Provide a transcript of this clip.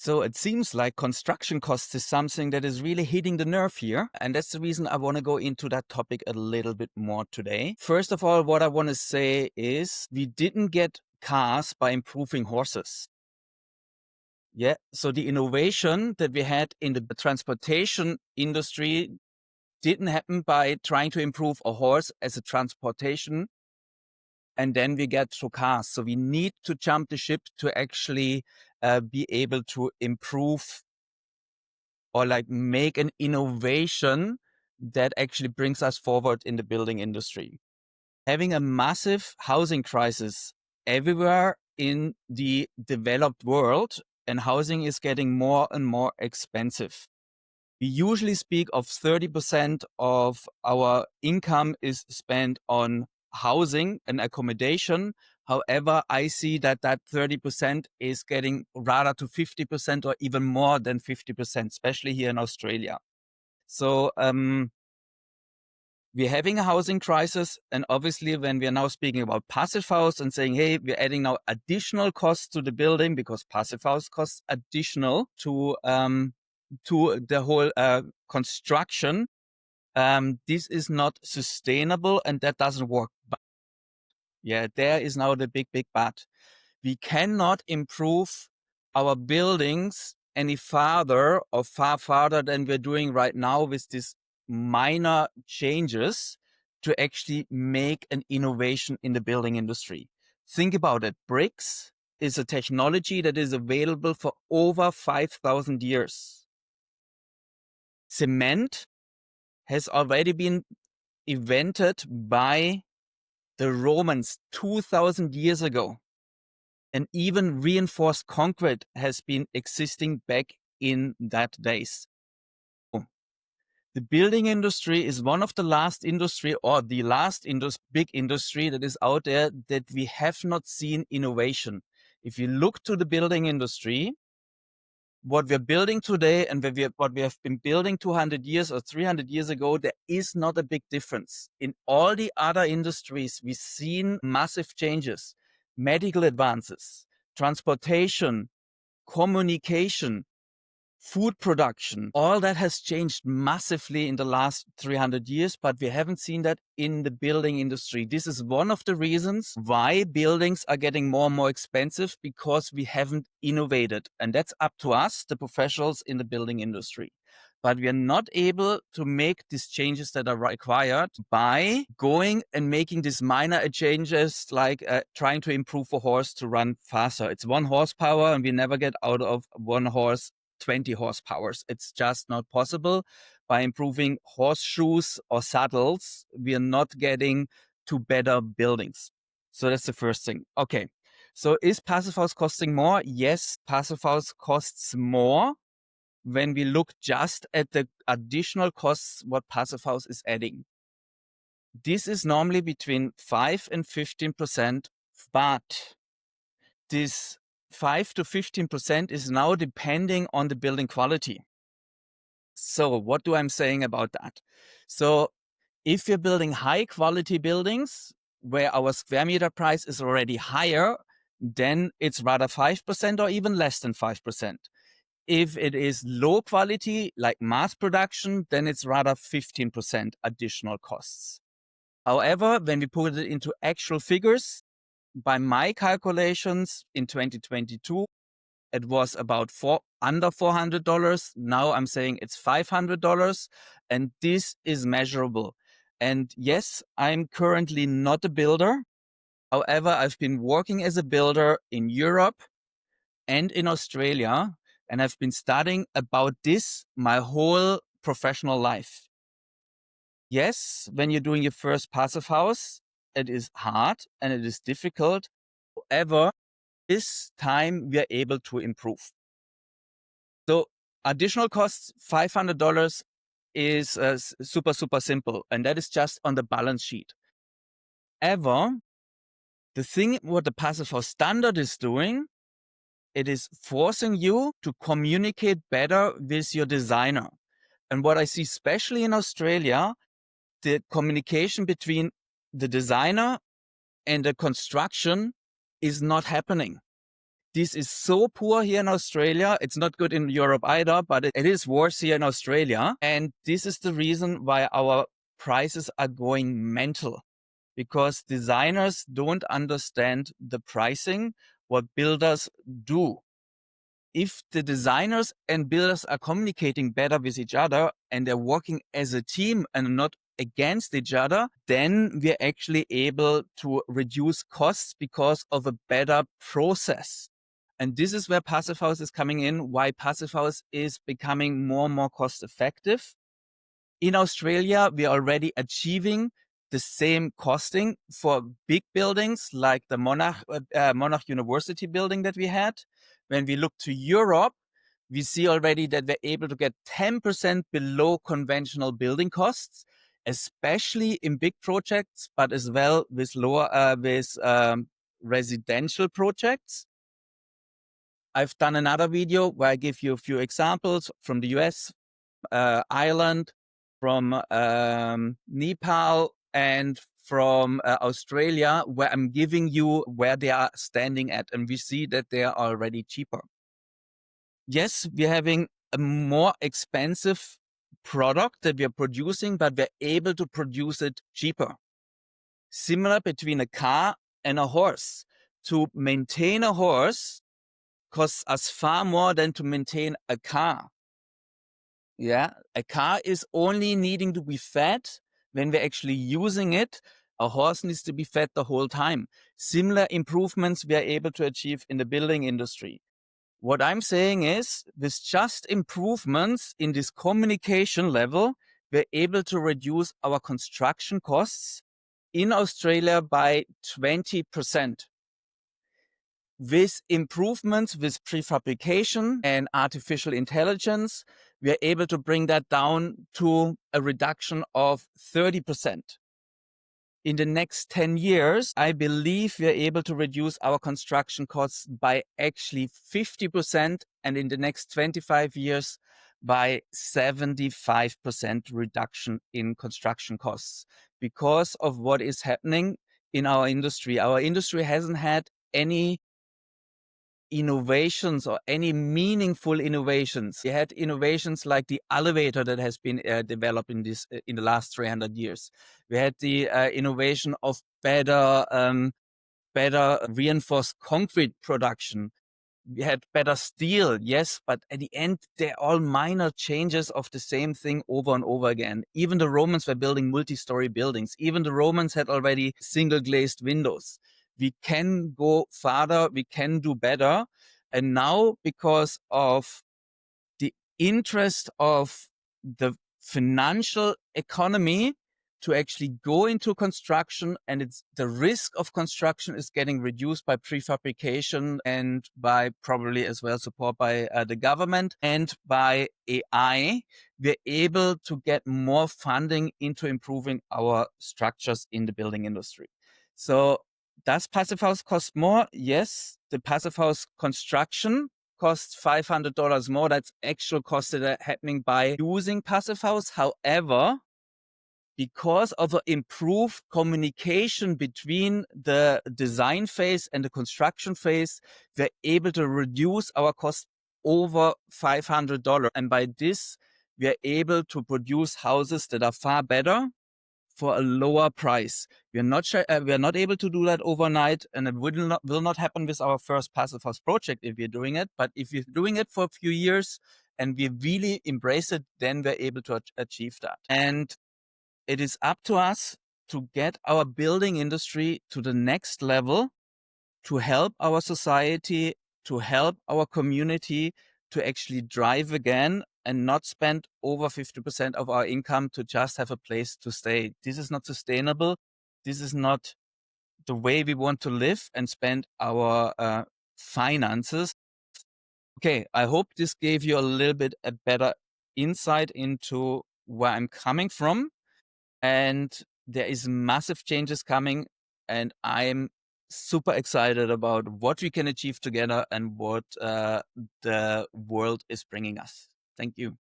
So it seems like construction costs is something that is really hitting the nerve here. And that's the reason I want to go into that topic a little bit more today. First of all, what I want to say is we didn't get cars by improving horses. Yeah. So the innovation that we had in the transportation industry didn't happen by trying to improve a horse as a transportation. And then we get to cars. So we need to jump the ship to actually be able to improve or like make an innovation that actually brings us forward in the building industry. Having a massive housing crisis everywhere in the developed world, and housing is getting more and more expensive. We usually speak of 30% of our income is spent on housing and accommodation. However, I see that 30% is getting rather to 50% or even more than 50%, especially here in Australia. So we're having a housing crisis. And obviously, when we are now speaking about Passivhaus and saying, hey, we're adding now additional costs to the building because Passivhaus costs additional to the whole construction, this is not sustainable and that doesn't work. But yeah, there is now the big but. We cannot improve our buildings any farther or far farther than we're doing right now with these minor changes to actually make an innovation in the building industry. Think about it. Bricks is a technology that is available for over 5,000 years. Cement has already been invented by the Romans 2,000 years ago. And even reinforced concrete has been existing back in that days. The building industry is one of the last industry or the last big industry that is out there that we have not seen innovation. If you look to the building industry, what we're building today and what we have been building 200 years or 300 years ago, there is not a big difference. In all the other industries, we've seen massive changes, medical advances, transportation, communication, food production, all that has changed massively in the last 300 years, but we haven't seen that in the building industry. This is one of the reasons why buildings are getting more and more expensive, because we haven't innovated. And that's up to us, the professionals in the building industry. But we are not able to make these changes that are required by going and making these minor changes, like trying to improve a horse to run faster. It's 1 horsepower and we never get out of 1 horse 20 horsepowers. It's just not possible. By improving horseshoes or saddles, we are not getting to better buildings. So that's the first thing. Okay. So is Passivhaus costing more? Yes, Passivhaus costs more when we look just at the additional costs what Passivhaus is adding. This is normally between 5 and 15%, but this 5 to 15% is now depending on the building quality. So what do I'm saying about that? So if you're building high quality buildings where our square meter price is already higher, then it's rather 5% or even less than 5%. If it is low quality, like mass production, then it's rather 15% additional costs. However, when we put it into actual figures, by my calculations in 2022, it was about under $400. Now I'm saying it's $500, and this is measurable. And yes, I'm currently not a builder. However, I've been working as a builder in Europe and in Australia, and I've been studying about this my whole professional life. Yes, when you're doing your first Passivhaus, it is hard and it is difficult. However, this time we are able to improve. So additional costs, $500 is super, super simple. And that is just on the balance sheet. However, the thing what the Passivhaus standard is doing, it is forcing you to communicate better with your designer. And what I see, especially in Australia, the communication between the designer and the construction is not happening. This is so poor here in Australia. It's not good in Europe either, but it is worse here in Australia. And this is the reason why our prices are going mental, because designers don't understand the pricing, what builders do. If the designers and builders are communicating better with each other and they're working as a team and not against each other, then we're actually able to reduce costs because of a better process. And this is where Passivhaus is coming in, why Passivhaus is becoming more and more cost effective. In Australia, we are already achieving the same costing for big buildings like the Monarch University building that we had. When we look to Europe, we see already that we're able to get 10% below conventional building costs, especially in big projects, but as well with residential projects. I've done another video where I give you a few examples from the US, Ireland, from Nepal, and from Australia, where I'm giving you where they are standing at, and we see that they are already cheaper. Yes, we're having a more expensive product that we are producing, but we're able to produce it cheaper. Similar between a car and a horse. To maintain a horse costs us far more than to maintain a car. Yeah, a car is only needing to be fed when we're actually using it. A horse needs to be fed the whole time. Similar improvements we are able to achieve in the building industry. What I'm saying is, with just improvements in this communication level, we're able to reduce our construction costs in Australia by 20%. With improvements with prefabrication and artificial intelligence, we are able to bring that down to a reduction of 30%. In the next 10 years, I believe we are able to reduce our construction costs by actually 50%, and in the next 25 years by 75% reduction in construction costs because of what is happening in our industry. Our industry hasn't had any innovations or any meaningful innovations. We had innovations like the elevator that has been developed in the last 300 years. We had the innovation of better reinforced concrete production. We had better steel, yes, but at the end, they're all minor changes of the same thing over and over again. Even the Romans were building multi-story buildings. Even the Romans had already single glazed windows. We can go farther, we can do better. And now, because of the interest of the financial economy to actually go into construction, and it's the risk of construction is getting reduced by prefabrication and by probably as well support by the government and by AI, we're able to get more funding into improving our structures in the building industry. So does Passivhaus cost more? Yes, the Passivhaus construction costs $500 more. That's actual costs that are happening by using Passivhaus. However, because of an improved communication between the design phase and the construction phase, we're able to reduce our cost over $500. And by this, we are able to produce houses that are far better for a lower price. We are not able to do that overnight, and it will not happen with our first Passivhaus project if we're doing it. But if we're doing it for a few years and we really embrace it, then we're able to achieve that. And it is up to us to get our building industry to the next level, to help our society, to help our community to actually drive again and not spend over 50% of our income to just have a place to stay. This is not sustainable. This is not the way we want to live and spend our finances. Okay, I hope this gave you a little bit a better insight into where I'm coming from. And there is massive changes coming, and I'm super excited about what we can achieve together and what the world is bringing us. Thank you.